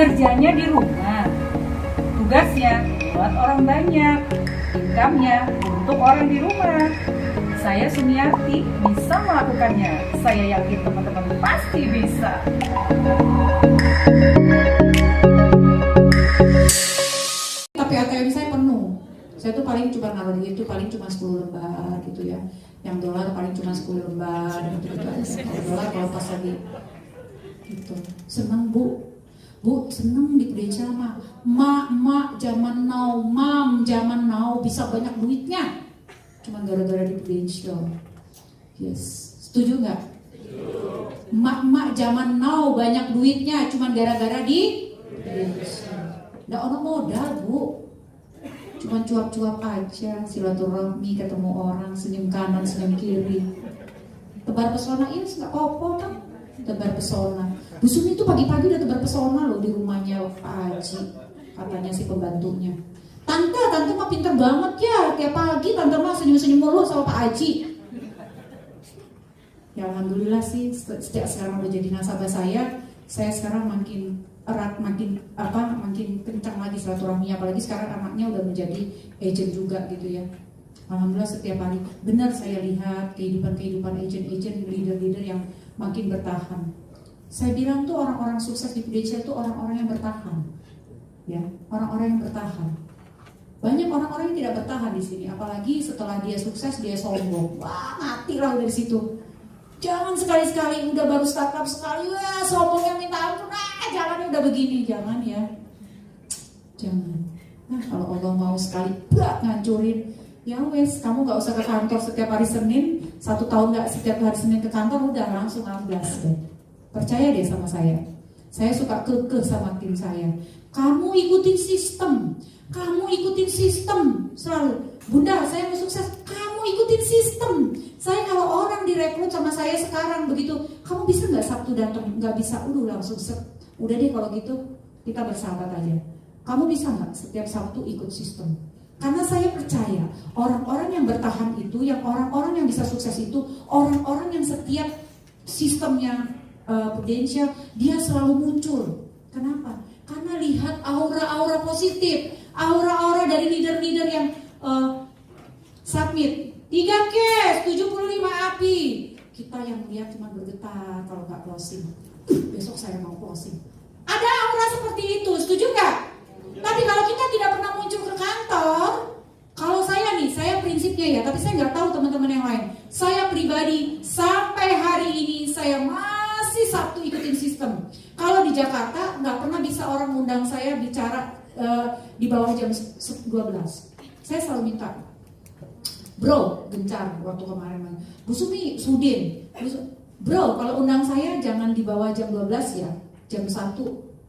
Kerjanya di rumah, tugasnya buat orang banyak, income-nya untuk orang di rumah. Saya Sumiati bisa melakukannya. Saya yakin teman-teman pasti bisa. Tapi ATM saya penuh. Saya tuh paling cuma naruh duit itu paling cuma 10 lembar gitu ya. Yang dolar paling cuma 10 lembar gitu. Kalau dolar kalau pas lagi gitu. Seneng Bu seneng di Prudensial mak zaman now, mam zaman now bisa banyak duitnya. Cuma gara-gara di Prudensial. Yes, setuju nggak? Mak zaman now banyak duitnya cuma gara-gara di Prudensial. Nggak ono modal Bu, cuma cuap-cuap aja, silaturahmi, ketemu orang, senyum kanan, senyum kiri. Tebar pesona ini nggak apa-apa kan? Tebar pesona. Bu Sumi itu pagi-pagi udah tebar pesona loh di rumahnya Pak Haji, katanya si pembantunya. Tante mah pinter banget ya, tiap pagi tante mah senyum-senyum mulu sama Pak Haji. Ya alhamdulillah sih, sejak sekarang udah jadi nasabah saya sekarang makin erat, makin kencang lagi silaturahminya, apalagi sekarang anaknya udah menjadi agent juga gitu ya. Alhamdulillah setiap hari benar saya lihat kehidupan agent-agent, leader-leader yang makin bertahan. Saya bilang tuh orang-orang sukses di Prudensial itu orang-orang yang bertahan, ya, orang-orang yang bertahan. Banyak orang-orang yang tidak bertahan di sini, apalagi setelah dia sukses dia sombong. Wah, mati lah dari situ. Jangan sekali-sekali udah baru startup sekali, wah sombongnya minta ampun, jalannya udah begini, jangan ya, jangan. Nah kalau Allah mau sekali ngancurin, ya wes, kamu nggak usah ke kantor setiap hari Senin, 1 tahun nggak setiap hari Senin ke kantor, udah langsung amblas deh. Percaya deh sama saya suka kekeh sama tim saya. Kamu ikutin sistem selalu. Bunda, saya mau sukses, kamu ikutin sistem. Saya kalau orang direkrut sama saya sekarang begitu, kamu bisa nggak Sabtu datang? Nggak bisa, langsung udah deh kalau gitu kita bersahabat aja. Kamu bisa nggak setiap Sabtu ikut sistem? Karena saya percaya orang-orang yang bertahan itu, yang orang-orang yang bisa sukses itu, orang-orang yang setiap sistemnya Prudensial dia selalu muncul. Kenapa? Karena lihat aura-aura positif, aura-aura dari leader-leader yang submit 3 case, 75 api. Kita yang lihat cuma bergetar kalau nggak closing. Besok saya mau closing. Ada aura seperti itu, setuju nggak? Tapi kalau kita tidak pernah muncul ke kantor, kalau saya prinsipnya ya, tapi saya nggak tahu teman-teman yang lain. Saya pribadi sampai hari ini saya masih Sabtu ikutin sistem. Kalau di Jakarta nggak pernah bisa orang undang saya bicara di bawah jam 12. Saya selalu minta, bro, gencar waktu kemarin, Bu Sumi, Sudin, bro, kalau undang saya jangan di bawah jam 12 ya, jam 1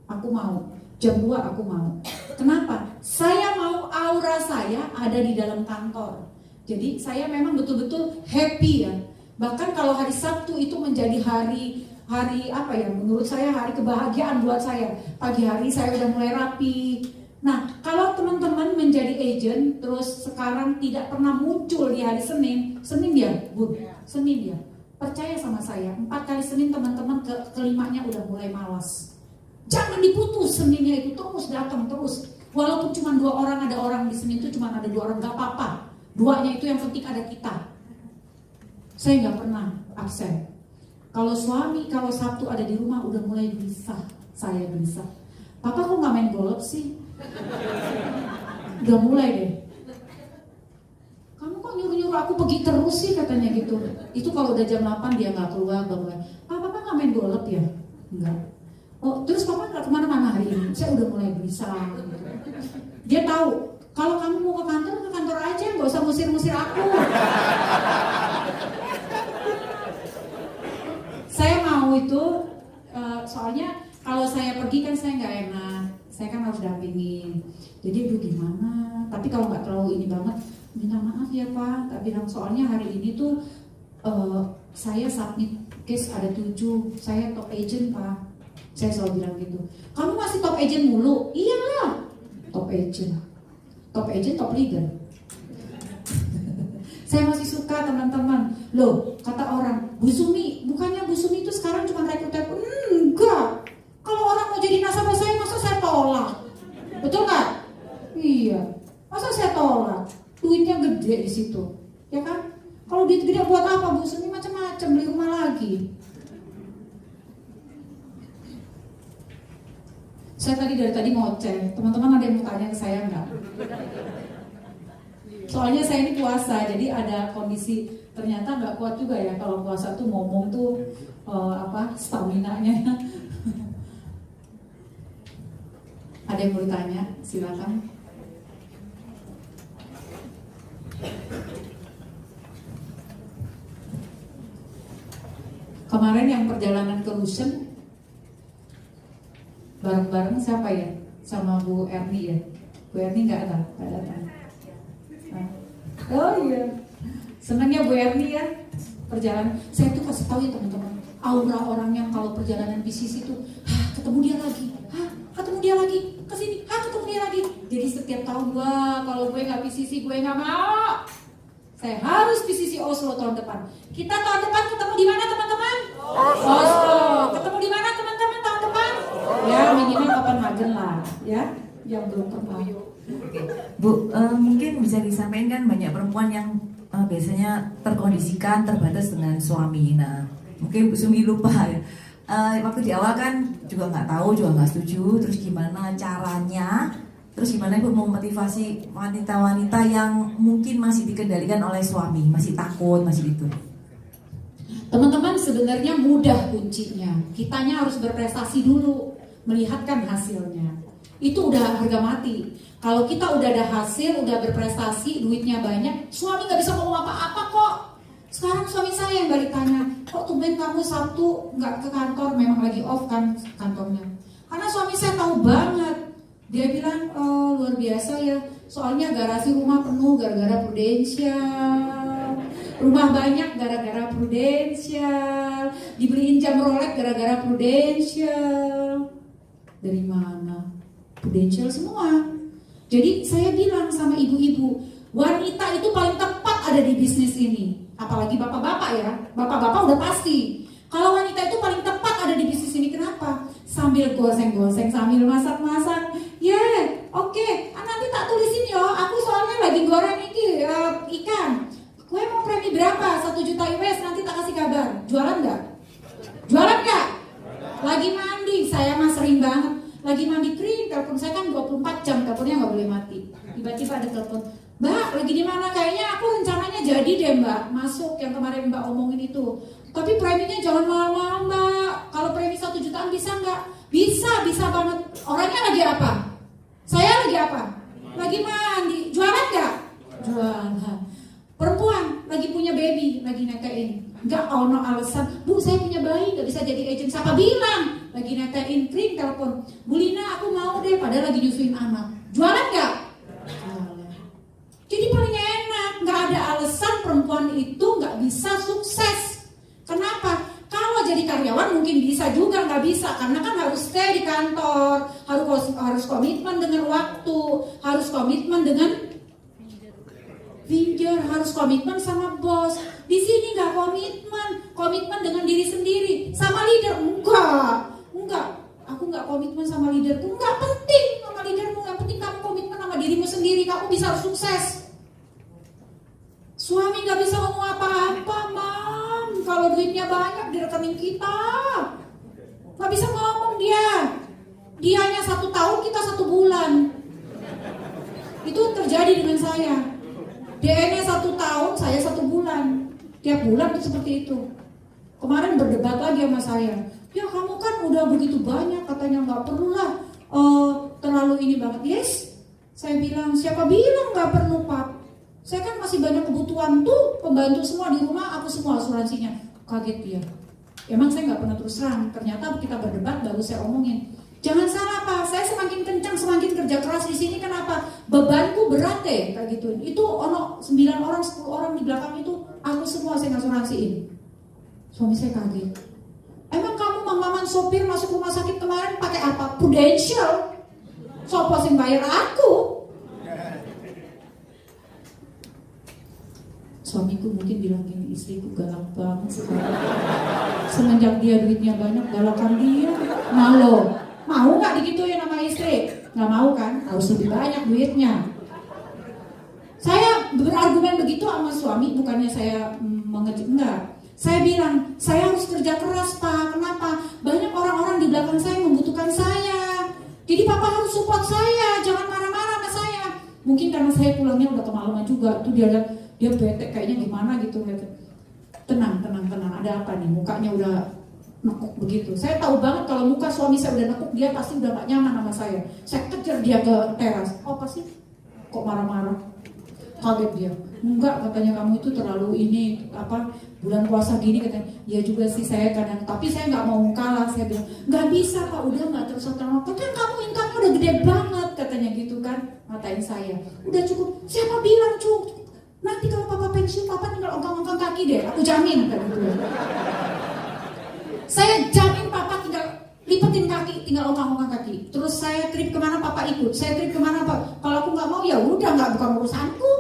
aku mau, jam 2 aku mau. Kenapa? Saya mau aura saya ada di dalam kantor. Jadi saya memang betul-betul happy ya. Bahkan kalau hari Sabtu itu menjadi hari apa ya, menurut saya hari kebahagiaan buat saya. Pagi hari saya udah mulai rapi. Nah, kalau teman-teman menjadi agent terus sekarang tidak pernah muncul di hari Senin ya, Bu, Senin ya. Percaya sama saya, 4 kali Senin teman-teman kelimanya udah mulai malas. Jangan diputus Seninnya itu, terus datang terus. Walaupun cuma 2 orang, ada orang di Senin itu cuma ada 2 orang, gak apa-apa. 2-nya itu yang penting ada kita. Saya gak pernah absen. Kalau suami, kalau Sabtu ada di rumah udah mulai gelisah. Saya gelisah. Papa kok gak main golf sih? Udah mulai deh. Kamu kok nyuruh-nyuruh aku pergi terus sih katanya gitu. Itu kalau udah jam 8 dia gak keluar. Papa gak main golf ya? Enggak. Oh, terus papa gak kemana-mana hari ini? Saya udah mulai gelisah gitu. Dia tahu, kalau kamu mau ke kantor aja, gak usah musir-musir aku. Saya mau itu, soalnya kalau saya pergi kan saya nggak enak, saya kan harus dampingin. Jadi aduh gimana? Tapi kalau nggak terlalu ini banget, minta maaf ya Pak. Tak bilang soalnya hari ini tuh saya submit case ada 7, saya top agent Pak. Saya selalu bilang gitu. Kamu masih top agent mulu? Iyalah, top agent, top leader. Saya masih suka teman-teman. Loh, kata orang, Bu Sumi, bukannya Bu Sumi itu sekarang cuma rekrut? Enggak. Kalau orang mau jadi nasabah saya, masa saya tolak. Betul nggak? Iya. Masa saya tolak? Duitnya gede di situ, ya kan? Kalau duit gede buat apa Bu? Seni macam-macam, beli rumah lagi. Saya dari tadi ngoceh. Teman-teman ada yang mau tanya ke saya nggak? Soalnya saya ini puasa, jadi ada kondisi ternyata nggak kuat juga ya kalau puasa tuh ngomong tuh stamina-nya. Ada yang mau ditanya? Silakan. Kemarin yang perjalanan ke Rusen bareng-bareng siapa ya? Sama Bu Erni ya? Bu Erni nggak datang. Oh iya, senangnya Bu Erni ya perjalanan. Saya tuh kasih tahu ya teman-teman, aura orang yang kalau perjalanan bisnis itu, ketemu dia lagi, ketemu dia lagi, kesini, ketemu dia lagi. Jadi setiap tahun, wah kalau gue nggak PCC gue nggak mau. Saya harus PCC Oslo tahun depan. Kita tahun depan ketemu di mana teman-teman? Oslo. Ketemu di mana teman-teman tahun depan? Ya minimal Copenhagen lah, ya. Yang belum pernah. Bu, mungkin bisa disampaikan kan banyak perempuan yang biasanya terkondisikan terbatas dengan suami. Nah, mungkin Bu Sumi lupa ya. Waktu di awal kan juga nggak tahu, juga nggak setuju. Terus gimana caranya? Terus gimana Ibu memotivasi wanita-wanita yang mungkin masih dikendalikan oleh suami, masih takut, masih gitu? Teman-teman sebenarnya mudah kuncinya. Kitanya harus berprestasi dulu, melihatkan hasilnya. Itu udah harga mati. Kalau kita udah ada hasil, udah berprestasi, duitnya banyak, suami nggak bisa ngomong apa-apa kok. Sekarang suami saya yang balik tanya, kok tumben kamu Sabtu nggak ke kantor, memang lagi off kan kantornya. Karena suami saya tahu banget. Dia bilang, oh luar biasa ya, soalnya garasi rumah penuh gara-gara Prudential. Rumah banyak gara-gara Prudential. Dibeliin jam Rolex gara-gara Prudential. Dari mana? Prudential semua. Jadi saya bilang sama ibu-ibu, wanita itu paling tepat ada di bisnis ini. Apalagi bapak-bapak ya, bapak-bapak udah pasti. Kalau wanita itu paling tepat ada di bisnis ini, kenapa? Sambil goseng-goseng, sambil masak-masak. Oke. Nanti tak tulisin yo, aku soalnya lagi goreng ini ikan. Kue mau premi berapa? 1 juta US, nanti tak kasih kabar. Jualan nggak? Jualan nggak? Lagi mandi, saya mah sering banget. Lagi mandi kering, telepon saya kan 24 jam, teleponnya nggak boleh mati. Tiba-tiba ada telepon, Mbak, lagi di mana? Kayaknya aku rencananya jadi deh Mbak, masuk yang kemarin Mbak omongin itu. Tapi preminya jangan mahal-mahal Mbak. Kalau premi 1 jutaan bisa nggak? Bisa banget. Orangnya lagi apa? Saya lagi apa? Lagi mandi. Jualan nggak? Jualan. Perempuan lagi punya baby, lagi netein. Nggak ono alasan, Bu saya punya bayi nggak bisa jadi agent. Siapa bilang? Lagi netein, kering telepon. Bu Lina aku mau deh, padahal lagi nyusuin anak. Jualan nggak? Jualan. Jadi paling enak, nggak ada alasan perempuan itu nggak bisa sukses. Kenapa? Kalau jadi karyawan mungkin bisa juga, nggak bisa karena kan harus stay di kantor, harus komitmen dengan waktu, harus komitmen dengan leader, harus komitmen sama bos. Di sini nggak komitmen dengan diri sendiri, sama leader enggak. Aku nggak komitmen sama leaderku, nggak penting sama leadermu, yang penting kamu komitmen sama dirimu sendiri, kamu bisa sukses. Suami nggak bisa ngomong apa-apa, Mam. Kalau duitnya banyak di rekening kita, nggak bisa ngomong dia. Dianya 1 tahun, kita 1 bulan. Itu terjadi dengan saya. DN-nya 1 tahun, saya 1 bulan. Tiap bulan itu seperti itu. Kemarin berdebat lagi sama saya. Ya kamu kan udah begitu banyak, katanya nggak perlu lah terlalu ini banget. Yes, saya bilang siapa bilang nggak perlu Pak. Saya kan masih banyak kebutuhan tuh, pembantu semua di rumah, aku semua asuransinya. Kaget dia. Emang saya nggak pernah terus terang. Ternyata kita berdebat baru saya omongin. Jangan salah Pak, saya semakin kencang, semakin kerja keras di sini. Kenapa? Bebanku berat deh, kayak gitu. Itu ono 9 orang, 10 orang di belakang itu, aku semua saya asuransiin. Suami saya kaget. Emang kamu Maman sopir masuk rumah sakit kemarin pakai apa? Prudential. Sopo sing bayar aku. Suamiku mungkin bilang gini, istriku galak banget sekarang. Semenjak dia duitnya banyak, galakan dia. Malo Mau nggak digituin sama istri? Nggak mau kan? Harus lebih banyak duitnya. Saya berargumen begitu sama suami, bukannya saya mengejek, enggak. Saya bilang, saya harus kerja keras Pak. Kenapa? Banyak orang-orang di belakang saya membutuhkan saya. Jadi Papa harus support saya, jangan marah-marah sama saya. Mungkin karena saya pulangnya udah kemalaman juga, tuh dia lihat dia bete kayaknya gimana gitu. Tenang, ada apa nih? Mukanya udah nekuk begitu. Saya tahu banget kalau muka suami saya udah nekuk, dia pasti udah gak nyaman sama saya. Saya kejar dia ke teras. Oh pasti kok marah-marah? Kaget dia. Enggak, katanya kamu itu terlalu bulan puasa gini katanya. Ya juga sih saya kadang, tapi saya nggak mau kalah. Saya bilang nggak bisa Pak, udah nggak terus-terus. Kan kamu income udah gede banget katanya gitu kan. Ngatain saya. Udah cukup. Siapa bilang cukup? Nanti kalau Papa pensiun, Papa tinggal ongkang-ongkang kaki deh. Aku jamin kan gitu. Saya jamin Papa tinggal lipetin kaki, tinggal ongkang-ongkang kaki. Terus saya trip kemana Papa ikut. Saya trip kemana Pak. Kalau aku nggak mau ya udah, nggak, bukan urusanku.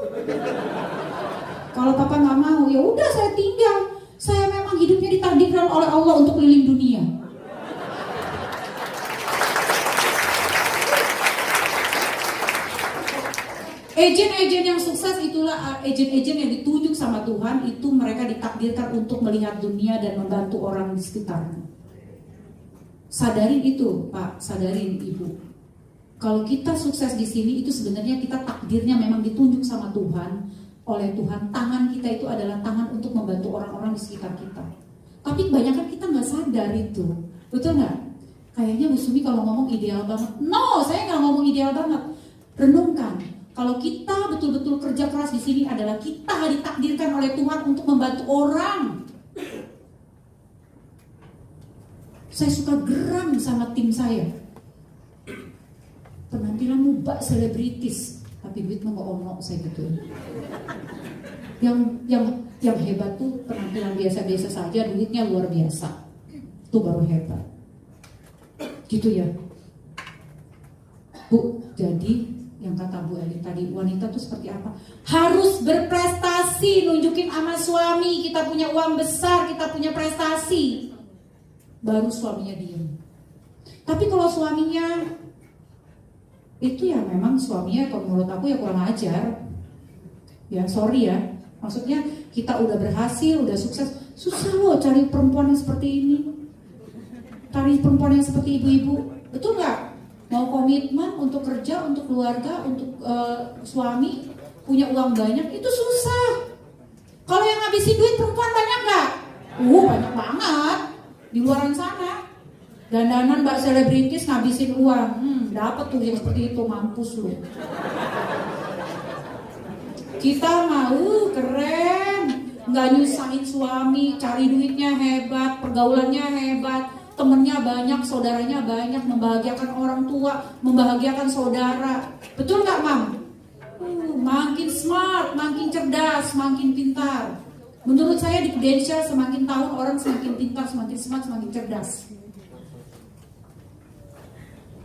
Kalau Papa nggak mau ya udah saya tinggal. Saya memang hidupnya ditakdirkan oleh Allah untuk keliling dunia. Agen-agen yang sukses itulah agen-agen yang ditunjuk sama Tuhan, itu mereka ditakdirkan untuk melihat dunia dan membantu orang di sekitarnya. Sadarin itu, Pak, sadarin Ibu. Kalau kita sukses di sini itu sebenarnya kita takdirnya memang ditunjuk sama Tuhan, oleh Tuhan. Tangan kita itu adalah tangan untuk membantu orang-orang di sekitar kita. Tapi kebanyakan kita nggak sadar itu, betul nggak? Kayaknya Bu Sumi kalau ngomong ideal banget. No, saya nggak ngomong ideal banget. Renungkan. Kalau kita betul-betul kerja keras di sini adalah kita ditakdirkan oleh Tuhan untuk membantu orang. Saya suka geram sama tim saya. Penampilanmu bak selebritis, tapi duitmu nggak ono, saya gitu. Yang hebat tuh penampilan biasa-biasa saja, duitnya luar biasa. Itu baru hebat. Gitu ya. Bu, jadi yang kata Bu Eli tadi, wanita tuh seperti apa? Harus berprestasi, nunjukin sama suami, kita punya uang besar, kita punya prestasi. Baru suaminya diem. Tapi kalau suaminya itu ya memang suaminya, kalau menurut aku ya kurang ajar. Ya sorry ya, maksudnya kita udah berhasil, udah sukses, susah loh cari perempuan yang seperti ini. Cari perempuan yang seperti ibu-ibu, betul nggak? Mau komitmen untuk kerja, untuk keluarga, untuk suami, punya uang banyak, itu susah. Kalau yang ngabisin duit perempuan banyak nggak? Banyak banget. Di luaran sana. Dandanan mbak selebritis ngabisin uang. Dapat tuh yang seperti itu, mampus lu. Kita mau keren, nggak nyusahin suami, cari duitnya hebat, pergaulannya hebat. Temennya banyak, saudaranya banyak, membahagiakan orang tua, membahagiakan saudara. Betul nggak, Mam? Makin smart, makin cerdas, makin pintar. Menurut saya di Prudential semakin tahun orang semakin pintar, semakin smart, semakin cerdas.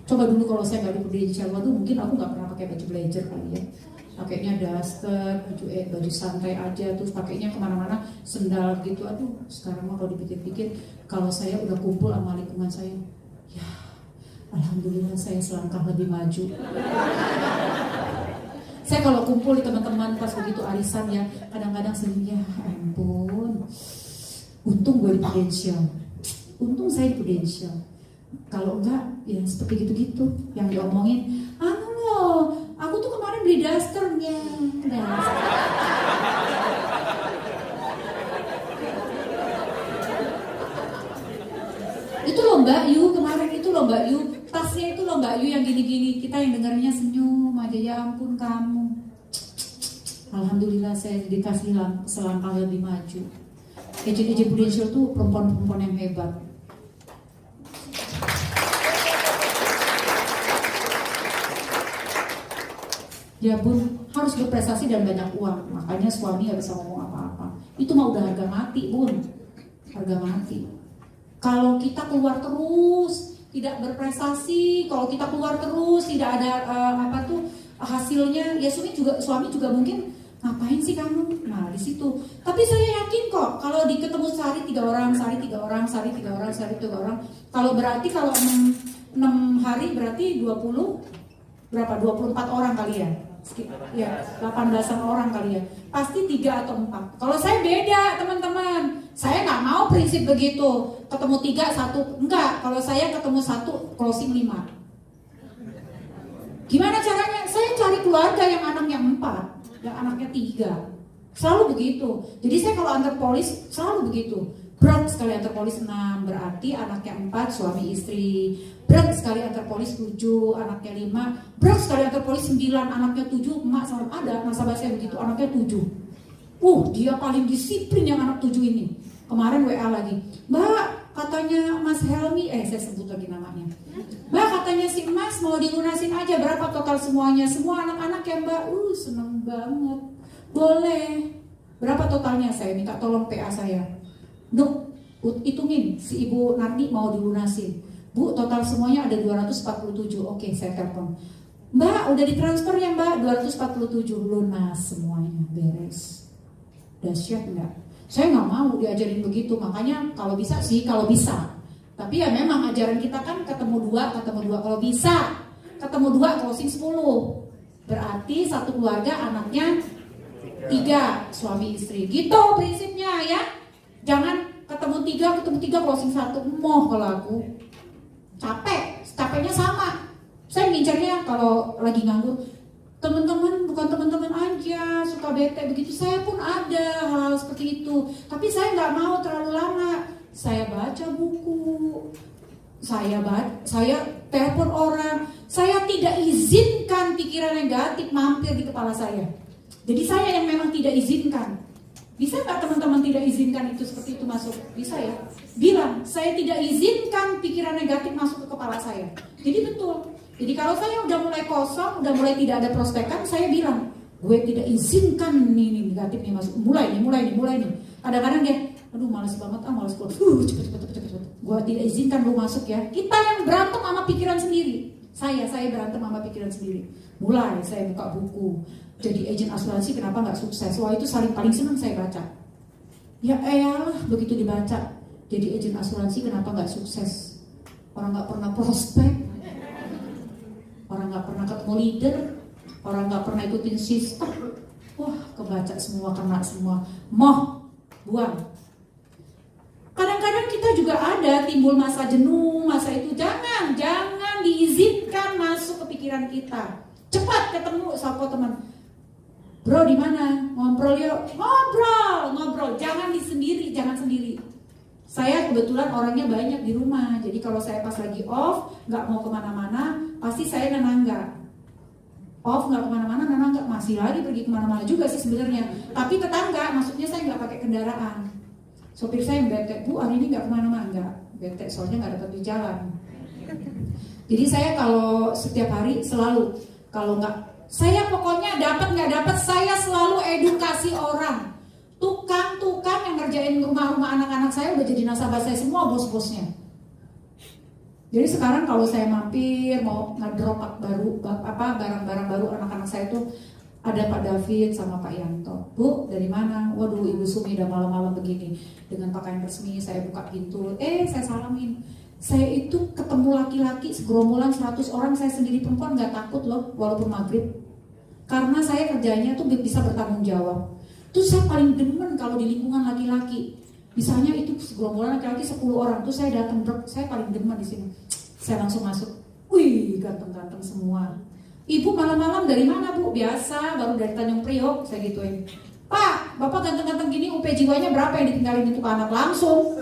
Coba dulu kalau saya nggak di Prudential, waduh mungkin aku nggak pernah pakai baju blazer kali ya. Pakainya daster, baju santai aja, terus pakainya kemana-mana sendal gitu. Aduh, sekarang mah kalau dipikir-pikir, kalau saya udah kumpul sama lingkungan saya, ya alhamdulillah saya selangkah lebih maju. Saya kalau kumpul di teman-teman pas begitu arisan ya, kadang-kadang sedih, ya ampun, untung gue di Prudential, untung saya di Prudential. Kalau enggak, ya seperti gitu-gitu yang diomongin. Aku tuh kemarin beli dasternya. Itu loh Mbak Yu, kemarin itu loh Mbak Yu, tasnya itu loh Mbak Yu yang gini-gini. Kita yang dengarnya senyum aja, ya ampun kamu. Alhamdulillah saya dikasih selangkah lebih maju. Agent Prudential tuh perempuan-perempuan yang hebat. Ya Bun, harus berprestasi dan banyak uang. Makanya suami gak bisa ngomong apa-apa. Itu mah udah harga mati Bun. Harga mati. Kalau kita keluar terus tidak berprestasi, kalau kita keluar terus tidak ada hasilnya, ya suami juga mungkin ngapain sih kamu? Nah di situ. Tapi saya yakin kok kalau ketemu sehari 3 orang, sehari 3 orang, sehari 3 orang, sehari 3 orang. Kalau berarti kalau 6 hari berarti 24 orang kali ya? Ya, 18 orang kali ya. Pasti 3 atau 4. Kalau saya beda teman-teman. Saya nggak mau prinsip begitu. Ketemu 3, 1. Enggak, kalau saya ketemu 1, closing 5. Gimana caranya? Saya cari keluarga yang anaknya 4, yang anaknya 3. Selalu begitu. Jadi saya kalau antar polis selalu begitu. Berat sekali antar polis 6, berarti anaknya 4, suami istri. Berat sekali antar polis 7, anaknya 5. Berat sekali antar polis 9, anaknya 7. Emak sama ada nasabah saya begitu, anaknya 7. Dia paling disiplin yang anak 7 ini. Kemarin WA lagi, Mbak katanya Mas Helmi, saya sebut lagi namanya. Mbak katanya si Mas mau dilunasin aja, berapa total semuanya? Semua anak-anak ya Mbak, seneng banget. Boleh. Berapa totalnya? Saya minta tolong PA saya. Duk, hitungin si Ibu Nardi mau dilunasin. Bu, total semuanya ada 247. Oke, saya telepon. Mbak, udah ditransfer ya Mbak? 247 lunas semuanya, beres. Dahsyat enggak? Saya nggak mau diajarin begitu, makanya kalau bisa sih, kalau bisa. Tapi ya memang ajaran kita kan ketemu dua. Kalau bisa, ketemu 2, closing 10. Berarti satu keluarga anaknya 3, suami istri. Gitu prinsipnya ya. Jangan ketemu 3, closing 1. Moh kalau aku. Capeknya sama. Saya ngincarnya kalau lagi nganggur. Teman-teman, bukan teman-teman aja suka bete begitu, saya pun ada hal seperti itu. Tapi saya nggak mau terlalu lama. Saya baca buku, saya telepon orang. Saya tidak izinkan pikiran negatif mampir di kepala saya. Jadi saya yang memang tidak izinkan. Bisa nggak teman-teman tidak izinkan itu seperti itu masuk? Bisa ya? Bilang, saya tidak izinkan pikiran negatif masuk ke kepala saya. Jadi betul. Jadi kalau saya udah mulai kosong, udah mulai tidak ada prospekan, saya bilang, gue tidak izinkan nih negatif nih masuk. Mulai nih. Kadang-kadang dia, aduh males banget, males keluar. Cepet. Gue tidak izinkan lu masuk ya. Kita yang berantem sama pikiran sendiri. Saya berantem sama pikiran sendiri. Mulai saya buka buku. Jadi agen asuransi kenapa nggak sukses? Wah itu paling senang saya baca. Ya eyalah begitu dibaca. Jadi agen asuransi kenapa nggak sukses? Orang nggak pernah prospek. Orang nggak pernah ketemu leader, orang nggak pernah ikutin sistem, kebaca semua, kena semua, buang. Kadang-kadang kita juga ada timbul masa jenuh, masa itu jangan diizinkan masuk ke pikiran kita. Cepat ketemu sama teman, bro di mana? Ngobrol yuk, ngobrol, jangan sendiri. Saya kebetulan orangnya banyak di rumah, jadi kalau saya pas lagi off, nggak mau kemana-mana, pasti saya nenangga. Off nggak kemana-mana, nenangga masih lagi pergi kemana-mana juga sih sebenarnya. Tapi tetangga, maksudnya saya nggak pakai kendaraan. Sopir saya yang bete, Bu hari ini nggak kemana-mana, nggak bete soalnya nggak dapat di jalan. Jadi saya kalau setiap hari selalu, kalau nggak, saya pokoknya dapat nggak dapat, saya selalu edukasi orang. Tukang yang ngerjain rumah-rumah anak-anak saya udah jadi nasabah saya semua, bos-bosnya. Jadi sekarang kalau saya mampir mau ngedrop barang-barang baru anak-anak saya tuh ada Pak David sama Pak Yanto. Bu, dari mana? Waduh, Ibu Sumi udah malam-malam begini. Dengan pakaian resmi saya buka pintu. Saya salamin. Saya itu ketemu laki-laki segerombolan 100 orang, saya sendiri perempuan nggak takut loh walaupun maghrib. Karena saya kerjanya tuh bisa bertanggung jawab. Terus saya paling demen kalau di lingkungan laki-laki. Misalnya itu segerombolan laki-laki 10 orang, tuh saya datang, saya paling demen di sini. Saya langsung masuk. Wih, ganteng-ganteng semua. Ibu malam-malam dari mana Bu? Biasa, baru dari Tanjung Priok, saya gituin. Pak, Bapak ganteng-ganteng gini, UP jiwanya berapa yang ditinggalin itu ke anak? Langsung.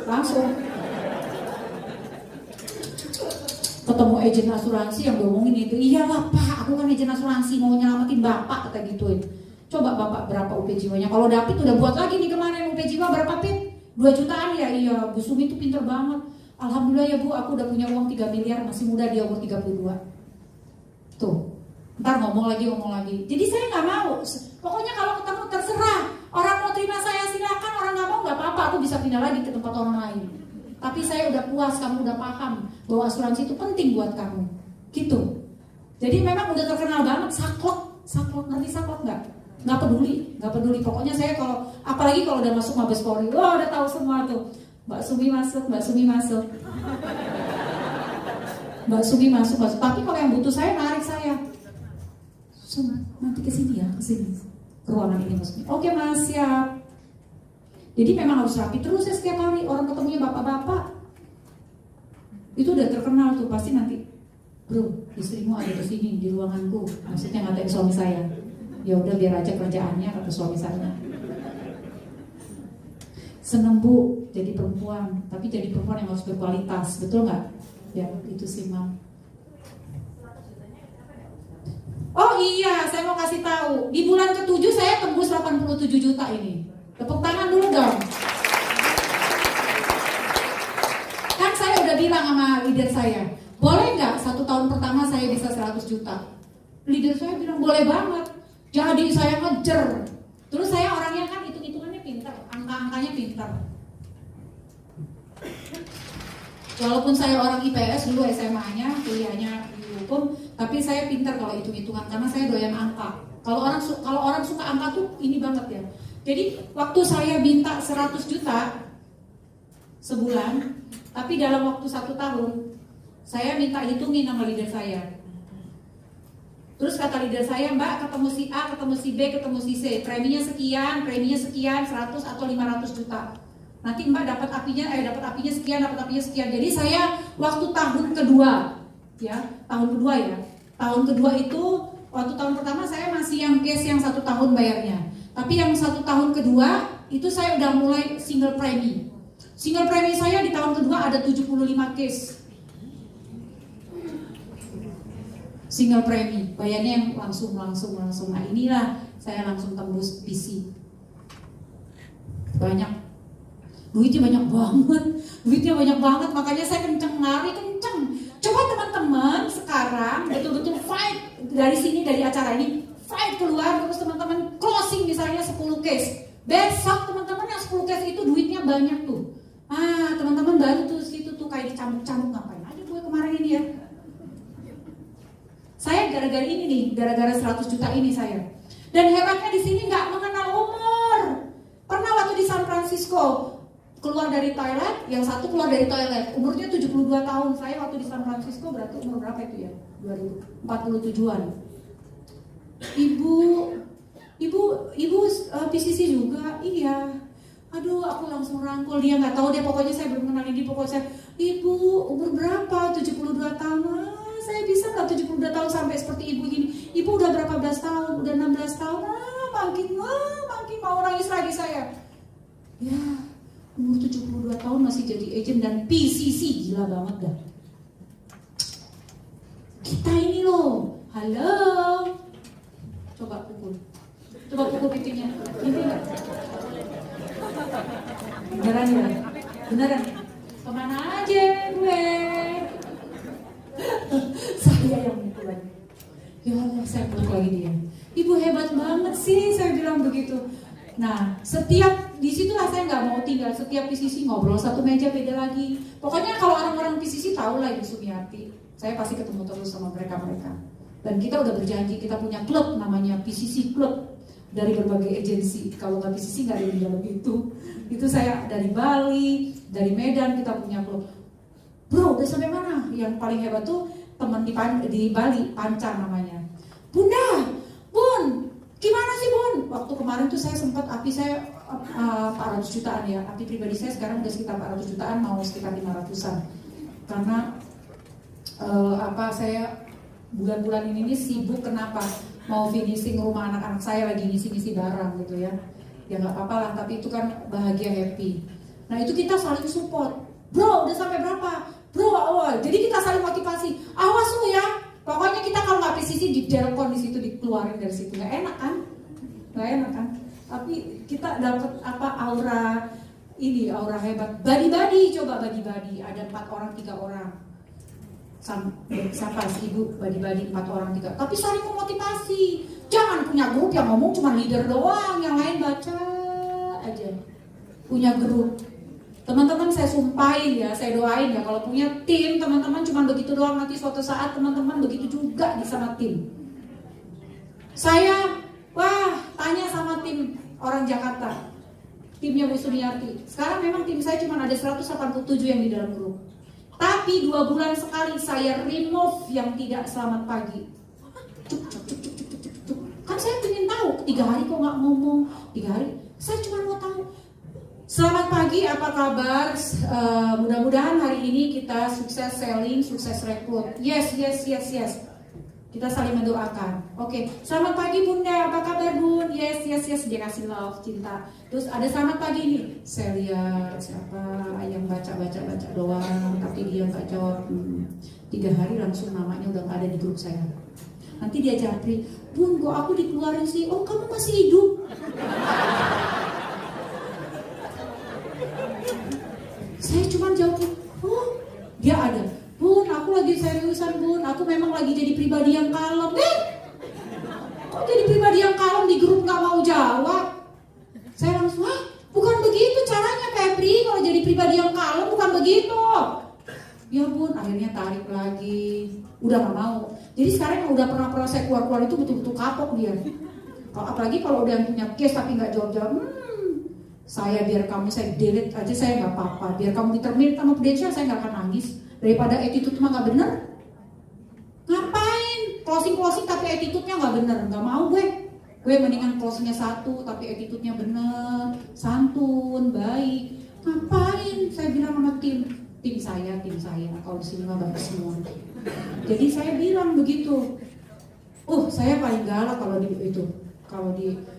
Ketemu agen asuransi yang ngomongin itu, iyalah Pak, aku kan agen asuransi mau nyelamatin Bapak, kata gituin. Coba Bapak berapa UP jiwanya? Kalau David udah buat lagi nih kemarin UP jiwa berapa Pit? 2 jutaan ya? Iya, Bu Sumi itu pinter banget. Alhamdulillah ya Bu, aku udah punya uang 3 miliar, masih muda dia umur 32. Tuh, ntar ngomong lagi. Jadi saya nggak mau. Pokoknya kalau ketemu terserah. Orang mau terima saya silakan, orang nggak mau nggak apa-apa. Aku bisa pindah lagi ke tempat orang lain. Tapi saya udah puas, kamu udah paham bahwa asuransi itu penting buat kamu. Gitu. Jadi memang udah terkenal banget saklek, ngerti saklek nggak? Nggak peduli. Pokoknya saya kalau, apalagi kalau udah masuk Mabes Polri, udah tahu semua tuh. Mbak Sumi masuk. Mbak Sumi masuk. Tapi kalau yang butuh saya narik saya. Nanti ke sini ya, ke sini. Ke ruangan ini maksudnya. Oke Mas, siap. Jadi memang harus rapi terus ya setiap hari. Orang ketemunya bapak-bapak. Itu udah terkenal tuh, pasti nanti, bro, istrimu ada di sini di ruanganku. Maksudnya ngatain suami saya. Ya udah biar aja kerjaannya kata suami saya. Seneng Bu jadi perempuan, tapi jadi perempuan yang harus berkualitas, betul nggak? Ya itu sih Mam. Oh iya, saya mau kasih tahu. Di bulan ke-7 saya tembus 87 juta ini. Tepuk tangan dulu dong. Kan saya udah bilang sama leader saya, boleh nggak 1 tahun pertama saya bisa 100 juta? Leader saya bilang boleh banget. Jadi saya ngejer. Terus saya orangnya kan hitung-hitungannya pintar, angka-angkanya pintar. Walaupun saya orang IPS dulu SMA-nya, kuliahnya di hukum, tapi saya pintar kalau hitung-hitungan karena saya doyan angka. Kalau orang suka angka tuh ini banget ya. Jadi waktu saya minta 100 juta sebulan, tapi dalam waktu 1 tahun saya minta hitungin sama leader saya. Terus kata leader saya, Mbak ketemu si A, ketemu si B, ketemu si C, preminya sekian, 100 atau 500 juta. Nanti Mbak dapat apinya sekian, dapat apinya sekian. Jadi saya waktu tahun kedua, ya tahun kedua itu waktu tahun pertama saya masih yang case yang 1 tahun bayarnya. Tapi yang 1 tahun kedua itu saya udah mulai single premi. Single premi saya di tahun kedua ada 75 case. Single premi, bayarnya yang langsung. Nah inilah saya langsung tembus PC. Banyak. Duitnya banyak banget, makanya saya kenceng. Coba teman-teman sekarang betul-betul fight dari sini, dari acara ini, fight keluar, terus teman-teman closing misalnya 10 case. Besok teman-teman yang 10 case itu duitnya banyak tuh. Teman-teman baru tuh situ tuh kayak dicambuk-cambuk, ngapain aja gue kemarin ini ya. Saya gara-gara ini nih, gara-gara 100 juta ini saya. Dan hebatnya di sini nggak mengenal umur. Pernah waktu di San Francisco keluar dari toilet, yang satu keluar dari toilet, umurnya 72 tahun. Saya waktu di San Francisco berarti umur berapa itu ya? 2047-an. Ibu PCC juga, iya. Aduh, aku langsung rangkul dia, nggak tahu dia, pokoknya saya belum kenal dia, pokoknya saya, Ibu umur berapa? 72 tahun. Saya bisa nggak 72 tahun sampai seperti ibu gini? Ibu udah berapa belas tahun? Udah 16 tahun. Makin mau nangis lagi saya. Ya, umur 72 tahun masih jadi agent dan PCC, gila banget dah. Kita ini loh, halo. Coba pukul pipinya. Ini enggak? Beneran. Kemana aja gue? Saya yang mukulan. Ya Allah, saya peluk lagi dia. Ibu hebat banget sih, saya bilang begitu. Nah, setiap disitulah saya nggak mau tinggal. Setiap PCC ngobrol satu meja beda lagi. Pokoknya kalau orang-orang PCC tahu lah Ibu Sumiati, saya pasti ketemu terus sama mereka. Dan kita udah berjanji, kita punya klub namanya PCC Club dari berbagai agensi. Kalau nggak PCC nggak ada di dalam itu. Itu saya dari Bali, dari Medan kita punya klub. Bro, udah sampai mana? Yang paling hebat tuh teman di Bali, Panca namanya. Bunda, Bun, gimana sih Bun? Waktu kemarin tuh saya sempat api saya 400 jutaan ya. Api pribadi saya sekarang udah sekitar 400 jutaan, mau sekitar 500-an. Karena saya bulan-bulan ini nih sibuk, kenapa? Mau finishing rumah anak-anak saya, lagi ngisi-ngisi barang gitu ya. Ya nggak apa-apa lah, tapi itu kan bahagia, happy. Nah itu kita saling support. Bro, udah sampai berapa? Bro, jadi kita saling motivasi. Awas lu ya. Pokoknya kita kalau nggak PCC di delkon di situ, dikeluarin dari situ. Nggak enak kan? Tapi kita dapat aura hebat. Badi-badi, coba badi-badi. Ada 4 orang, 3 orang. Siapa sih Ibu? Badi-badi 4 orang, 3. Tapi saling memotivasi. Jangan punya grup yang ngomong cuma leader doang, yang lain baca aja. Punya grup. Teman-teman saya sumpahin ya, saya doain ya, kalau punya tim, teman-teman cuma begitu doang, nanti suatu saat teman-teman begitu juga di sama tim. Saya, tanya sama tim orang Jakarta, timnya Bu Sumiati. Sekarang memang tim saya cuma ada 187 yang di dalam grup. Tapi 2 bulan sekali saya remove yang tidak selamat pagi. Cuk, cuk, cuk, cuk, cuk, cuk, cuk. Kan saya ingin tahu 3 hari kok nggak ngomong, 3 hari. Saya cuma mau tahu. Selamat pagi, apa kabar? Mudah-mudahan hari ini kita sukses selling, sukses rekrut. Yes. Kita saling mendoakan. Oke. Selamat pagi Bunda, apa kabar Bun? Yes. Dia kasih love, cinta. Terus ada selamat pagi nih. Saya lihat siapa yang baca doang, tapi dia nggak jawab. 3 hari langsung namanya udah nggak ada di grup saya. Nanti dia japri, Bun, kok aku dikeluarin sih? Oh, kamu masih hidup. Saya cuma jawab, oh, dia ada. Bun, aku lagi seriusan Bun, aku memang lagi jadi pribadi yang kalem. Kok jadi pribadi yang kalem di grup gak mau jawab? Saya langsung, bukan begitu caranya Febri, kalau jadi pribadi yang kalem bukan begitu. Ya Bun, akhirnya tarik lagi, udah gak mau. Jadi sekarang yang udah pernah saya keluar-keluar itu betul-betul kapok dia. Apalagi kalau udah yang punya case tapi gak jawab-jawab, saya biar kamu, saya delete aja, saya nggak apa-apa. Biar kamu ditermin sama Prudential, saya nggak akan nangis. Daripada attitude mah nggak bener. Ngapain closing tapi attitude-nya nggak bener? Nggak mau gue. Gue mendingan closingnya 1 tapi attitude-nya bener, santun, baik. Ngapain? Saya bilang sama tim saya. Kalau di sini mah bagus semua. Jadi saya bilang begitu. Saya paling galak kalau di itu.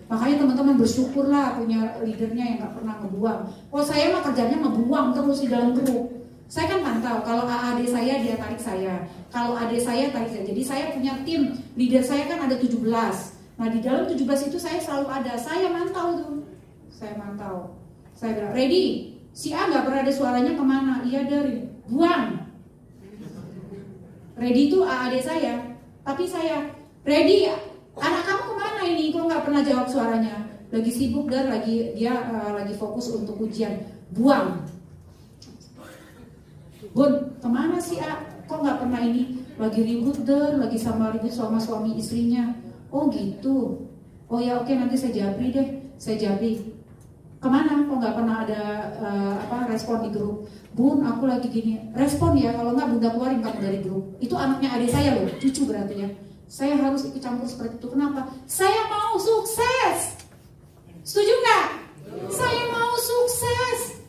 Makanya teman-teman bersyukurlah punya leadernya yang gak pernah ngebuang. Saya mah kerjanya ngebuang terus di dalam grup. Saya kan pantau, kalau AAD saya dia tarik saya, kalau AD saya tarik saya. Jadi saya punya tim, leader saya kan ada 17. Nah di dalam 17 itu saya selalu ada, saya mantau tuh. Saya bilang, ready? Si A gak pernah ada suaranya kemana? Iya dari, buang. Ready itu AAD saya, tapi saya, ready ya? Anak kamu kemana ini? Kok nggak pernah jawab suaranya? Lagi sibuk dan lagi fokus untuk ujian. Buang. Bun, kemana sih A? Kok nggak pernah ini? Lagi ribut sama suami istrinya. Oh gitu. Oh ya oke, nanti saya jabri. Kemana? Kok nggak pernah ada respon di grup? Bun, aku lagi gini. Respon ya, kalau nggak Bunda keluarin kamu dari grup. Itu anaknya adik saya loh, cucu berarti ya. Saya harus ikut campur seperti itu. Kenapa? Saya mau sukses. Setuju nggak? Saya mau sukses.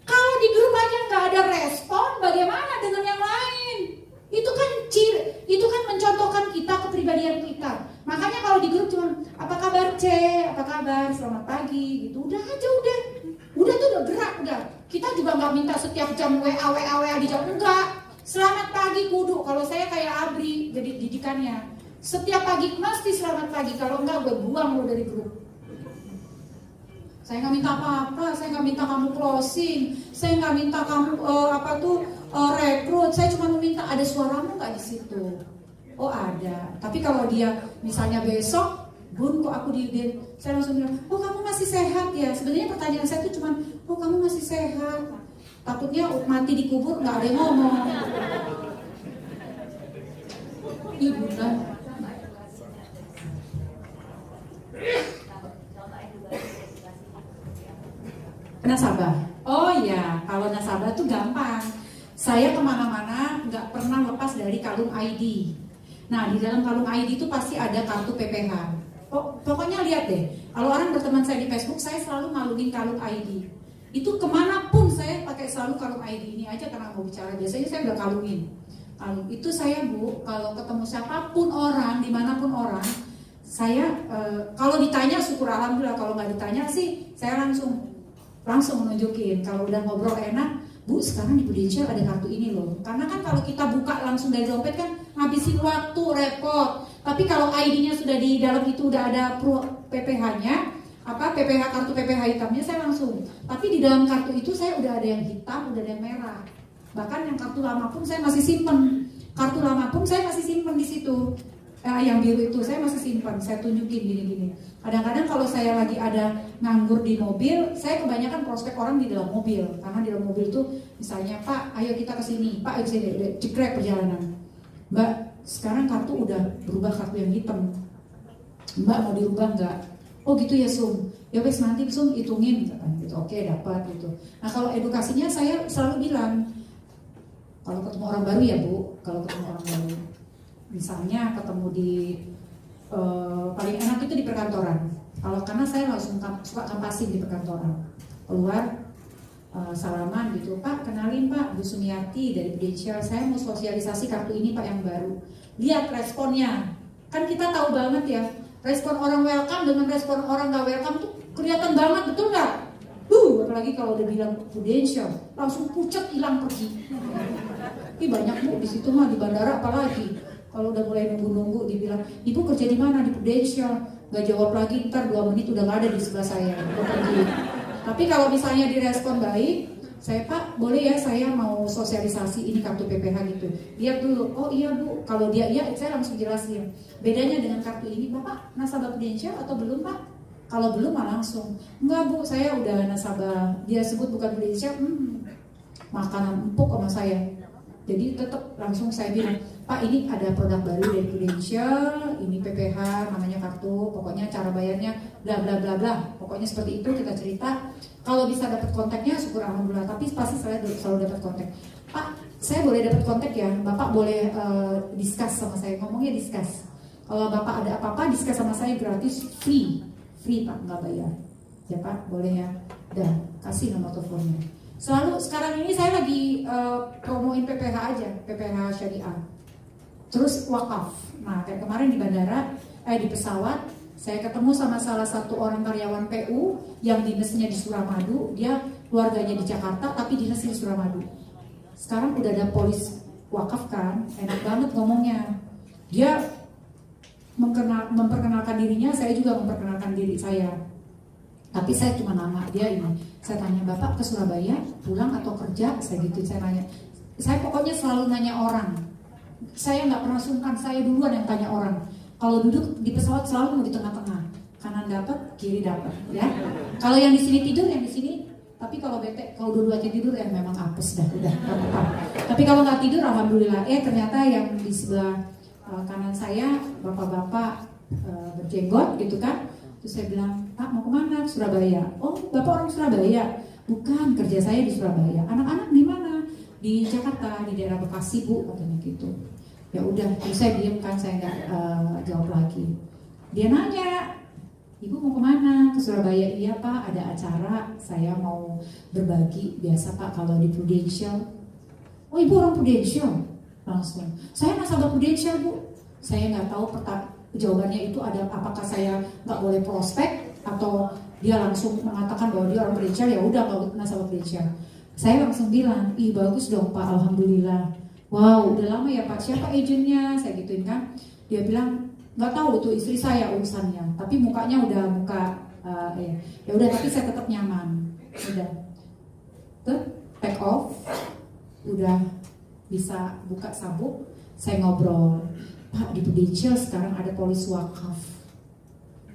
Kalau di grup aja nggak ada respon, bagaimana dengan yang lain? Itu kan mencontohkan kita, kepribadian kita. Makanya kalau di grup cuma apa kabar C, apa kabar, selamat pagi, gitu. Udah tuh udah gerak udah. Kita juga nggak minta setiap jam WA dijawab, enggak. Selamat pagi kudu, kalau saya kayak Abri jadi didikannya. Setiap pagi mesti selamat pagi, kalau enggak gue buang lo dari grup. Saya nggak minta apa-apa, saya nggak minta kamu closing, saya nggak minta kamu rekrut, saya cuma meminta ada suaramu nggak di situ. Oh ada, tapi kalau dia misalnya besok, Bun kok aku saya langsung bilang, oh kamu masih sehat ya. Sebenarnya pertanyaan saya itu cuma, oh kamu masih sehat. Takutnya mati dikubur nggak ada yang ngomong. Ibu kan. Nasabah. Oh ya, kalau nasabah tuh gampang. Saya kemana-mana nggak pernah lepas dari kalung ID. Nah di dalam kalung ID itu pasti ada kartu PPH. Pokoknya lihat deh. Kalau orang berteman saya di Facebook, saya selalu ngalungin kalung ID. Itu kemanapun saya pakai selalu kalung ID. Ini aja karena mau bicara, biasanya saya udah kalungin. Itu saya Bu, kalau ketemu siapapun orang, dimanapun orang, saya kalau ditanya syukur alhamdulillah, kalau nggak ditanya sih saya langsung menunjukin. Kalau udah ngobrol enak, Bu sekarang di Prudential ada kartu ini loh. Karena kan kalau kita buka langsung dari dompet kan ngabisin waktu, repot. Tapi kalau ID-nya sudah di dalam itu udah ada PPH-nya, kartu PPH hitamnya saya langsung. Tapi di dalam kartu itu saya udah ada yang hitam, udah ada yang merah. Bahkan yang kartu lama pun saya masih simpen. Di situ. Yang biru itu saya masih simpan, saya tunjukin gini-gini. Kadang-kadang kalau saya lagi ada nganggur di mobil, saya kebanyakan prospek orang di dalam mobil. Karena di dalam mobil tuh misalnya, Pak, ayo kita kesini, Pak, ayo kesini, cekrek perjalanan. Mbak, sekarang kartu udah berubah kartu yang hitam. Mbak mau dirubah nggak? Oh gitu ya Sum. Ya wes nanti Sum hitungin, gitu. Oke dapat gitu. Nah kalau edukasinya saya selalu bilang, Kalau ketemu orang baru ya Bu, kalau ketemu orang baru, misalnya ketemu di paling enak itu di perkantoran. Kalau karena saya langsung suka kampasin di perkantoran, keluar salaman gitu, Pak kenalin Pak, Bu Sumiati dari Prudential, saya mau sosialisasi kartu ini Pak yang baru. Lihat responnya, kan kita tahu banget ya, respon orang welcome dengan respon orang gak welcome tuh kelihatan banget, betul nggak? Apalagi kalau udah bilang Prudential, langsung pucat hilang pergi. Ih banyak Bu di situ mah, di bandara apalagi. Kalau udah mulai nunggu-nunggu dibilang, Ibu kerja di mana? Di Prudential. Gak jawab lagi, ntar 2 menit udah gak ada di sebelah saya. Pergi. Tapi kalau misalnya direspon baik, saya Pak boleh ya saya mau sosialisasi ini kartu PPH gitu. Lihat dulu, oh iya Bu. Kalau dia iya, saya langsung jelasin. Bedanya dengan kartu ini, Bapak nasabah Prudential atau belum Pak? Kalau belum mah langsung, enggak Bu, saya udah nasabah. Dia sebut bukan Prudential, makanan empuk sama saya. Jadi tetap langsung saya bilang, Pak ini ada produk baru dari Prudential, ini PPH namanya kartu, pokoknya cara bayarnya bla bla bla bla. Pokoknya seperti itu kita cerita. Kalau bisa dapat kontaknya syukur alhamdulillah, tapi pasti saya selalu dapat kontak. Pak, saya boleh dapat kontak ya, Bapak boleh discuss sama saya, ngomongnya discuss. Kalau Bapak ada apa-apa discuss sama saya gratis, free Pak, nggak bayar. Ya Pak, boleh ya. Dan kasih nomor teleponnya. Selalu sekarang ini saya lagi promoin PPH aja, PPH syariah. Terus wakaf. Nah, kayak kemarin di bandara, di pesawat, saya ketemu sama salah satu orang karyawan PU yang dinasnya di Suramadu. Dia keluarganya di Jakarta, tapi dinasnya di Suramadu. Sekarang udah ada polis wakaf kan, enak banget ngomongnya. Dia memperkenalkan dirinya, saya juga memperkenalkan diri saya. Tapi saya cuma nama dia ini. Saya tanya, Bapak ke Surabaya pulang atau kerja? Saya gitu, saya nanya. Saya pokoknya selalu nanya orang. Saya nggak pernah sungkan, saya duluan yang tanya orang. Kalau duduk di pesawat selalu mau di tengah-tengah. Kanan dapat, kiri dapat, ya. Kalau yang di sini tidur, yang di sini. Tapi kalau bete, kalau dua-duanya tidur ya memang apes dah, udah. Tapi kalau nggak tidur, alhamdulillah. Ternyata yang di sebelah kanan saya bapak-bapak berjenggot gitu kan. Terus saya bilang, Pak mau kemana? Surabaya. Oh Bapak orang Surabaya? Bukan, kerja saya di Surabaya. Anak-anak di mana? Di Jakarta, di daerah Bekasi Bu, katanya gitu. Ya udah, terus saya diem kan, saya nggak jawab lagi. Dia nanya, Ibu mau kemana? Ke Surabaya. Iya Pak, ada acara, saya mau berbagi. Biasa Pak kalau di Prudential. Oh Ibu orang Prudential? Langsung, saya nasabah Prudential Bu. Saya nggak tahu jawabannya itu ada apakah saya nggak boleh prospek atau dia langsung mengatakan bahwa dia orang Prudential, ya udah nggak nasabah Prudential. Saya langsung bilang, ih bagus dong Pak, alhamdulillah. Wow, udah lama ya Pak, siapa agennya? Saya gituin kan. Dia bilang nggak tahu tuh istri saya urusannya, tapi mukanya udah muka ya udah, tapi saya tetap nyaman. Udah, tuh take off, udah bisa buka sabuk, saya ngobrol, Pak di Prudential sekarang ada polis wakaf.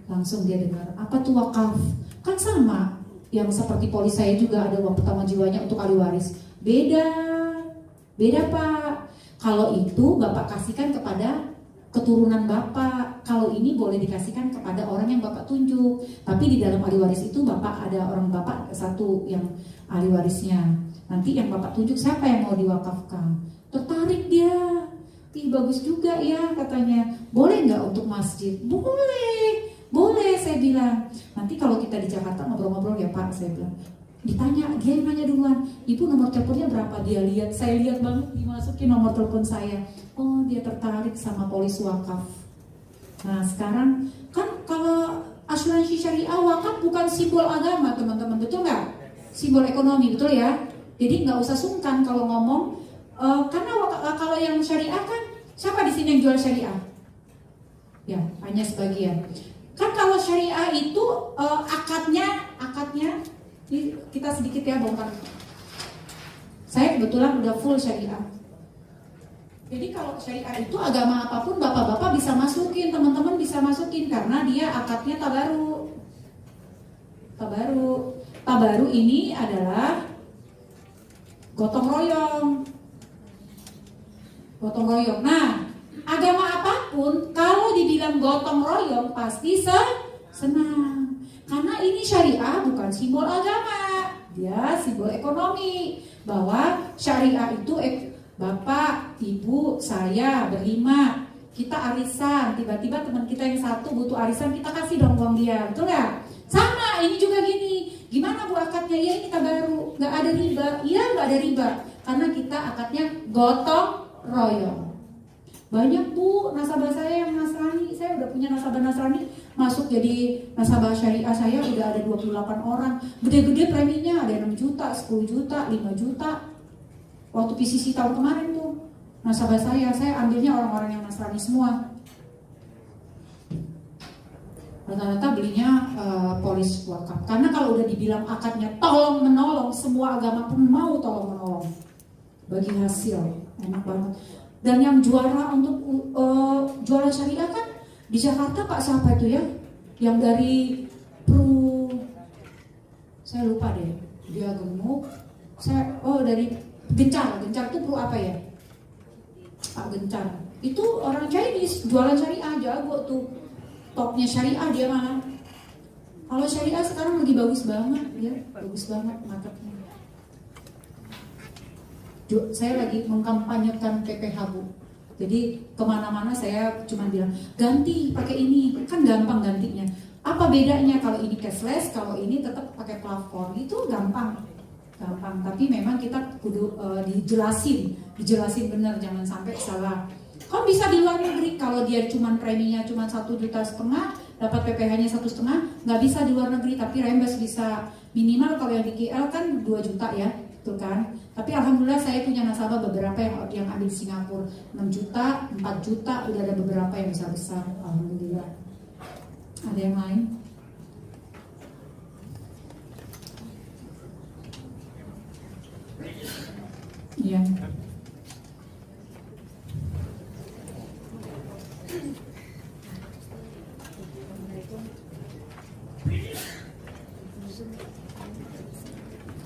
Langsung dia dengar, apa tuh wakaf? Kan sama, yang seperti polis saya juga ada uang pertama jiwanya untuk ahli waris. Beda Pak. Kalau itu Bapak kasihkan kepada keturunan Bapak, kalau ini boleh dikasihkan kepada orang yang Bapak tunjuk. Tapi di dalam ahli waris itu Bapak ada orang Bapak satu yang ahli warisnya. Nanti yang Bapak tunjuk siapa yang mau diwakafkan. Tertarik dia. Ih bagus juga ya katanya. Boleh nggak untuk masjid? Boleh saya bilang. Nanti kalau kita di Jakarta ngobrol-ngobrol ya Pak, saya bilang. Ditanya, dia yang nanya duluan. Ibu nomor teleponnya berapa? Dia lihat, saya lihat banget dimasukin nomor telepon saya. Oh dia tertarik sama polis wakaf. Nah sekarang kan kalau asuransi syariah wakaf bukan simbol agama teman-teman, betul nggak? Simbol ekonomi, betul ya? Jadi nggak usah sungkan kalau ngomong, karena kalau yang syariah kan siapa di sini yang jual syariah? Ya hanya sebagian. Kan kalau syariah itu akadnya ini kita sedikit ya bongkar. Saya kebetulan udah full syariah. Jadi kalau syariah itu agama apapun bapak-bapak bisa masukin, teman-teman bisa masukin karena dia akadnya tabaru. Tabaru ini adalah gotong royong. Nah, agama apapun kalau dibilang gotong royong pasti senang. Karena ini syariah bukan simbol agama, dia simbol ekonomi. Bahwa syariah itu Bapak, Ibu, saya berlima, kita arisan, tiba-tiba teman kita yang satu butuh arisan, kita kasih dong uang dia, betul nggak? Sama, ini juga gini, gimana Bu akadnya? Ya ini kita baru, nggak ada riba, iya nggak ada riba, karena kita akadnya gotong royong. Banyak Bu nasabah saya yang Nasrani, saya udah punya nasabah Nasrani, masuk jadi nasabah syariah saya udah ada 28 orang, gede-gede preminya, ada 6 juta, 10 juta, 5 juta. Waktu PCC tahun kemarin tuh, nasabah saya ambilnya orang-orang yang Nasrani semua. Rata-rata belinya polis wakaf. Karena kalau udah dibilang akadnya tolong menolong, semua agama pun mau tolong menolong. Bagi hasil, enak banget. Dan yang juara untuk juara syariah kan di Jakarta Pak siapa itu ya? Yang dari saya lupa deh. Dia gemuk. Dari Gencar itu pro apa ya? Pak Gencar. Itu orang Chinese, jualan syariah, jago tuh. Topnya syariah dia mana? Kalau syariah sekarang lagi bagus banget ya, bagus banget marketnya. Saya lagi mengkampanyekan PPH Bu. Jadi kemana-mana saya cuma bilang ganti pakai ini, kan gampang gantinya. Apa bedanya kalau ini cashless, kalau ini tetap pakai plafon? Itu gampang, tapi memang kita kudu dijelasin benar, jangan sampai salah. Kan bisa di luar negeri, kalau dia cuma preminya cuma 1,5 juta, dapat PPh-nya 1,5, nggak bisa di luar negeri, tapi rembes bisa minimal. Kalau yang di KL kan 2 juta ya, tuh kan. Tapi alhamdulillah saya punya nasabah beberapa yang ambil di Singapura 6 juta, 4 juta, udah ada beberapa yang besar-besar, alhamdulillah. Ada yang lain? Iya.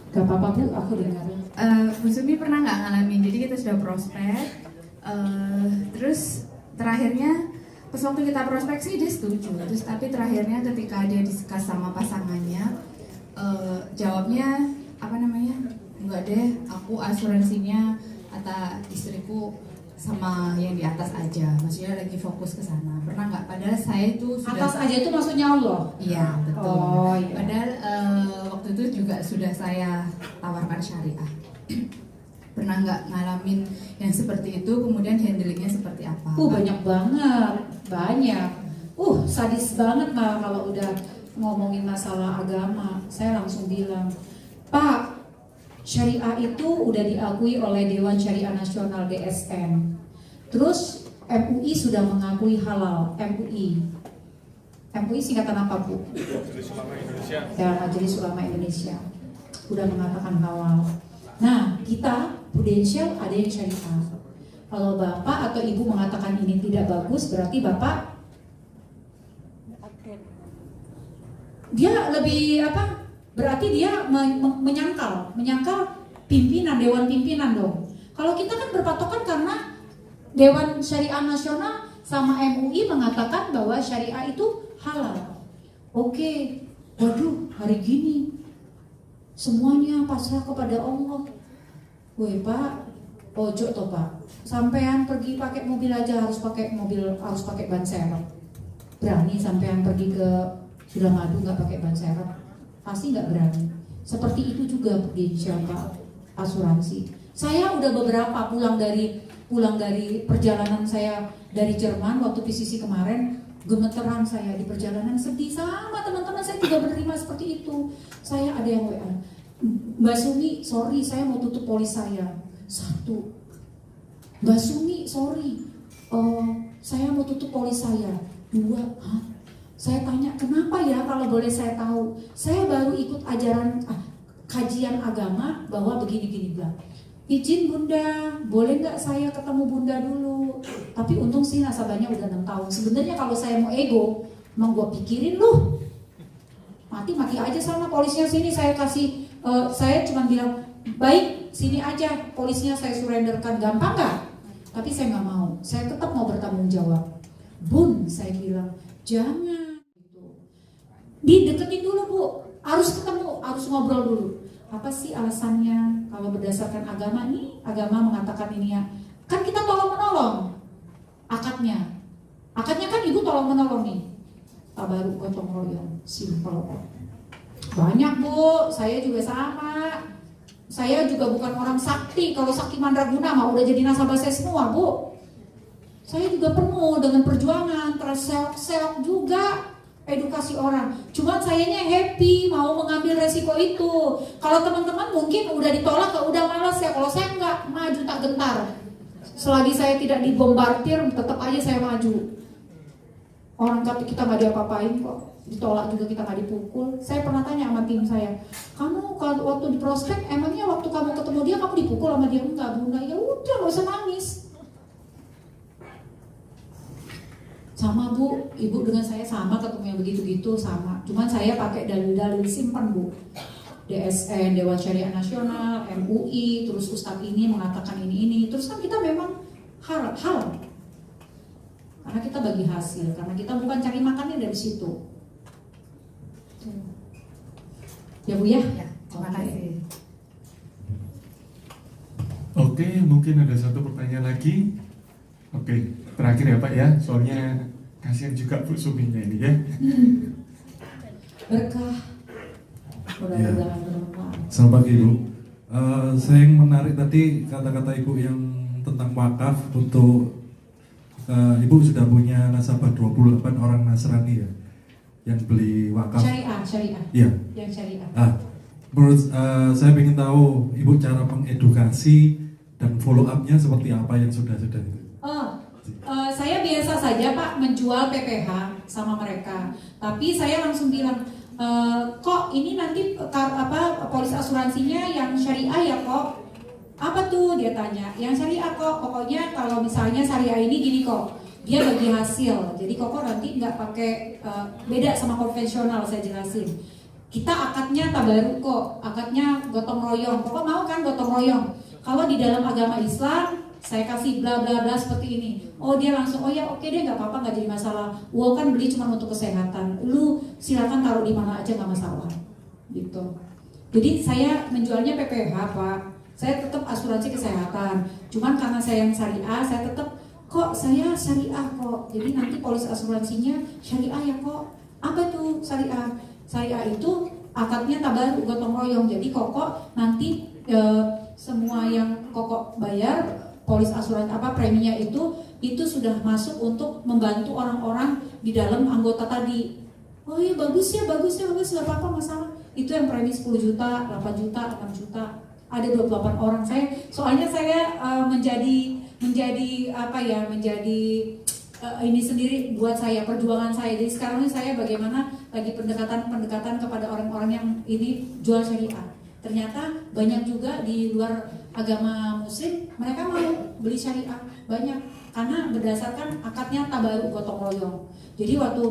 Gak apa-apa Bu, aku dengar. Bu Sumi pernah nggak ngalamin? Jadi kita sudah prospek, terus terakhirnya pas waktu kita prospek sih dia setuju, terus tapi terakhirnya ketika dia diskus sama pasangannya, jawabnya apa namanya? Enggak deh, aku asuransinya atau istriku sama yang di atas aja, maksudnya lagi fokus ke sana. Pernah nggak? Padahal saya itu sudah atas aja itu maksudnya Allah. Iya betul. Oh, iya. Padahal waktu itu juga sudah saya tawarkan syariah. Pernah nggak ngalamin yang seperti itu? Kemudian handlingnya seperti apa? Banyak banget, banyak. Sadis banget malah kalau udah ngomongin masalah agama. Saya langsung bilang, Pak, syariah itu udah diakui oleh Dewan Syariah Nasional DSN. Terus MUI sudah mengakui halal. MUI singkatan apa Bu? Majelis Ulama Indonesia. Ya, Majelis Ulama Indonesia udah mengatakan halal. Nah, kita Prudential ada yang syariah. Kalau Bapak atau Ibu mengatakan ini tidak bagus, berarti Bapak dia lebih apa? Berarti dia menyangkal pimpinan, dewan pimpinan dong. Kalau kita kan berpatokan karena Dewan Syariah Nasional sama MUI mengatakan bahwa syariah itu halal. Oke, waduh, hari gini semuanya pasrah kepada Allah. Woi Pak, ojo toh Pak. Sampean pergi pakai mobil aja harus pakai ban serep. Berani sampean pergi ke Suramadu nggak pakai ban serep? Pasti nggak berani. Seperti itu juga di siapa asuransi. Saya udah beberapa pulang dari perjalanan saya dari Jerman waktu PCC kemarin, gemeteran saya di perjalanan, sedih sama teman-teman saya juga menerima seperti itu. Saya ada yang WA, Mbak Sumi, sorry saya mau tutup polis saya. 1, Mbak Sumi, sorry, saya mau tutup polis saya. 2, hah? Saya tanya, kenapa ya kalau boleh saya tahu? Saya baru ikut ajaran kajian agama bahwa begini-gini bilang. Izin Bunda, boleh nggak saya ketemu Bunda dulu? Tapi untung sih nasabahnya udah 6 tahun. Sebenarnya kalau saya mau ego, emang gue pikirin loh. Mati-mati aja sama polisnya sini saya kasih, saya cuma bilang, baik sini aja polisnya saya surrenderkan, gampang nggak? Tapi saya nggak mau, saya tetap mau bertanggung jawab. Bun, saya bilang, jangan. Dideketin dulu Bu, harus ketemu, harus ngobrol dulu. Apa sih alasannya? Kalau berdasarkan agama nih, agama mengatakan ini ya. Kan kita tolong menolong. Akadnya kan ibu tolong menolong nih. Tabaruk gotong royong, simple kok. Banyak Bu, saya juga sama. Saya juga bukan orang sakti. Kalau sakti mandraguna mah udah jadi nasabah saya semua Bu. Saya juga penuh dengan perjuangan, terseok-seok juga edukasi orang. Cuman sayanya happy mau mengambil resiko itu. Kalau teman-teman mungkin udah ditolak, udah malas ya. Kalau saya enggak, maju tak gentar. Selagi saya tidak dibombardir, tetap aja saya maju. Orang kata kita nggak diapa-apain kok, ditolak juga kita nggak dipukul. Saya pernah tanya sama tim saya, kamu kalau waktu di prospek, emangnya waktu kamu ketemu dia kamu dipukul sama dia? Enggak Bunda, ya udah nggak usah nangis. Sama Bu, Ibu dengan saya sama ketemu yang begitu-gitu sama. Cuman saya pakai dalil-dalil simpan Bu. DSN, Dewan Syariah Nasional, MUI, terus Ustadz ini mengatakan ini. Terus kan kita memang halal. Karena kita bagi hasil, karena kita bukan cari makannya dari situ. Ya Bu ya? Ya, terima kasih. Oke, mungkin ada satu pertanyaan lagi. Oke, terakhir ya Pak ya, soalnya kasihan juga Bu Suminya ini ya. Berkah. Mudah-mudahan bermanfaat. Selamat pagi Ibu. Saya yang menarik tadi kata-kata Ibu yang tentang wakaf untuk Ibu sudah punya nasabah 28 orang Nasrani ya yang beli wakaf. Syariah. Iya. Yang syariah. Menurut saya ingin tahu Ibu cara mengedukasi dan follow up-nya seperti apa yang sudah itu. Saya biasa saja Pak menjual PPH sama mereka. Tapi saya langsung bilang, kok ini nanti polis asuransinya yang syariah ya kok? Apa tuh dia tanya? Yang syariah kok. Pokoknya kalau misalnya syariah ini gini kok, dia bagi hasil. Jadi kok nanti nggak pakai beda sama konvensional, saya jelasin. Kita akadnya tabaruk kok, akadnya gotong royong. Pokok mau kan gotong royong. Kalau di dalam agama Islam saya kasih bla bla bla seperti ini. Oh dia langsung, oh ya oke deh nggak apa-apa, nggak jadi masalah. Wow kan beli cuma untuk kesehatan. Lu silakan taruh di mana aja nggak masalah. Gitu. Jadi saya menjualnya PPH Pak. Saya tetap asuransi kesehatan. Cuman karena saya yang syariah, saya tetap kok saya syariah kok. Jadi nanti polis asuransinya syariah ya kok. Apa tuh syariah? Syariah itu akadnya tabaruk gotong royong. Jadi kok nanti semua yang kok bayar polis asuransi preminya itu sudah masuk untuk membantu orang-orang di dalam anggota tadi. Oh iya bagus ya nggak apa-apa masalah. Itu yang premi 10 juta, 8 juta, 6 juta. Ada 28 orang. Soalnya saya menjadi ini sendiri buat saya, perjuangan saya. Jadi sekarang ini saya bagaimana lagi pendekatan kepada orang-orang yang ini jual syariah. Ternyata banyak juga di luar agama muslim mereka mau beli syariah, banyak karena berdasarkan akadnya tabaruk gotong royong. Jadi waktu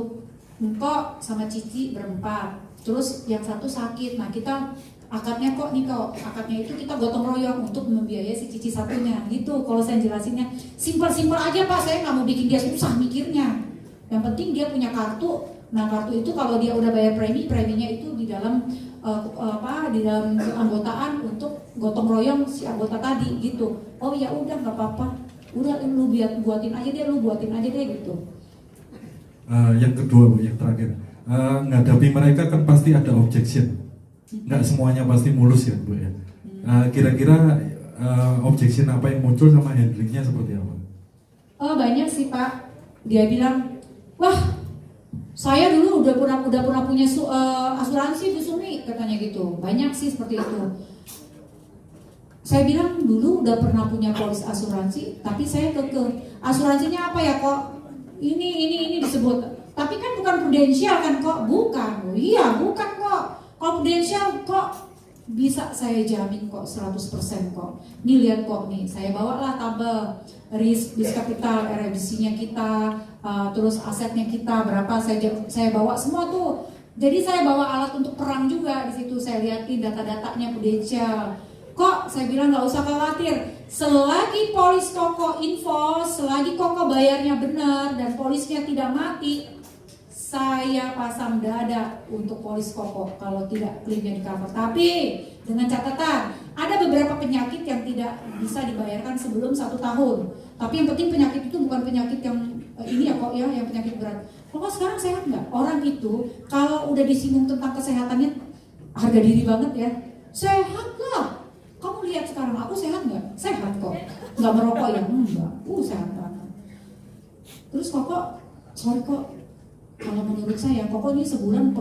engkau sama Cici berempat, terus yang satu sakit, nah kita akadnya akadnya itu kita gotong royong untuk membiayai si Cici satunya gitu. Kalau saya jelasinnya simpel aja Pak, saya nggak mau bikin dia susah mikirnya. Yang penting dia punya kartu. Nah kartu itu kalau dia udah bayar preminya itu di dalam di dalam keanggotaan untuk gotong royong si anggota tadi gitu. Oh ya udah nggak apa-apa, udah lu buatin aja deh gitu. Yang kedua Bu, yang terakhir, ngadapi mereka kan pasti ada objection. Nggak semuanya pasti mulus ya Bu ya. Kira-kira objection apa yang muncul sama handlingnya seperti apa? Banyak sih Pak. Dia bilang, wah saya dulu udah pernah punya asuransi Bu Sumi, katanya gitu. Banyak sih seperti itu. Saya bilang dulu udah pernah punya polis asuransi, tapi saya kekeh. Asuransinya apa ya kok? Ini disebut. Tapi kan bukan prudensial kan kok? Bukan. Oh, iya, bukan kok. Kalau prudensial kok bisa saya jamin kok 100% kok. Nih lihat kok nih, saya bawalah tabel risk capital, RBC-nya kita, terus asetnya kita berapa, saya bawa semua tuh. Jadi saya bawa alat untuk perang juga di situ, saya liatin data-datanya prudensial. Kok saya bilang nggak usah khawatir, selagi polis koko info, selagi koko bayarnya benar dan polisnya tidak mati, saya pasang dada untuk polis koko kalau tidak klaimnya di cover. Tapi dengan catatan Ada beberapa penyakit yang tidak bisa dibayarkan sebelum 1 tahun. Tapi yang penting penyakit itu bukan penyakit yang ini ya kok ya, yang penyakit berat. Kok sekarang sehat nggak? Orang itu kalau udah disinggung tentang kesehatannya harga diri banget ya. Sehat lah. Kamu lihat sekarang aku sehat nggak? Sehat kok. Nggak merokok ya? Enggak. Sehat banget. Terus kok, sorry kok, kalau menurut saya kok ini sebulan